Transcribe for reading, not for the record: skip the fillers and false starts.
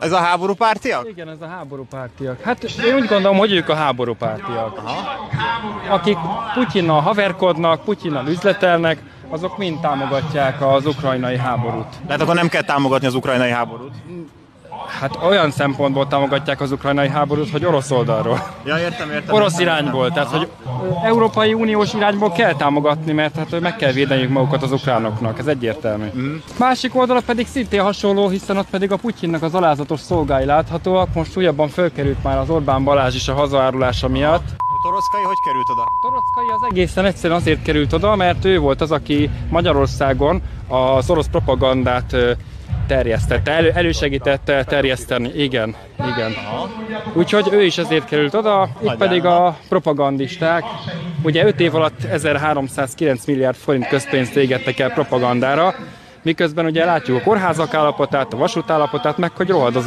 Ez a háborúpártiak? Igen, ez a háborúpártiak. Hát én úgy gondolom, hogy ők a háborúpártiak. Akik Putyinnal haverkodnak, Putyinnal üzletelnek, azok mind támogatják az ukrajnai háborút. Tehát akkor nem kell támogatni az ukrajnai háborút? Hát olyan szempontból támogatják az ukrajnai háborút, hogy orosz oldalról. Ja, értem. Orosz irányból, tehát hogy Európai Uniós irányból kell támogatni, mert hát meg kell védeniük magukat az ukránoknak, ez egyértelmű. Másik oldala pedig szintén hasonló, hiszen ott pedig a Putyinnak az alázatos szolgái láthatóak, most újabban fölkerült már az Orbán Balázs is a hazaárulása miatt. Toroszkai hogy került oda? Toroszkai az egészen egyszerűen azért került oda, mert ő volt az, aki Magyarországon az orosz propagandát terjesztette, elősegítette terjeszteni, igen. Úgyhogy ő is ezért került oda, itt pedig a propagandisták, ugye 5 év alatt 1309 milliárd forint közpénzt égettek el propagandára, miközben ugye látjuk a kórházak állapotát, a vasút állapotát, meg hogy rohad az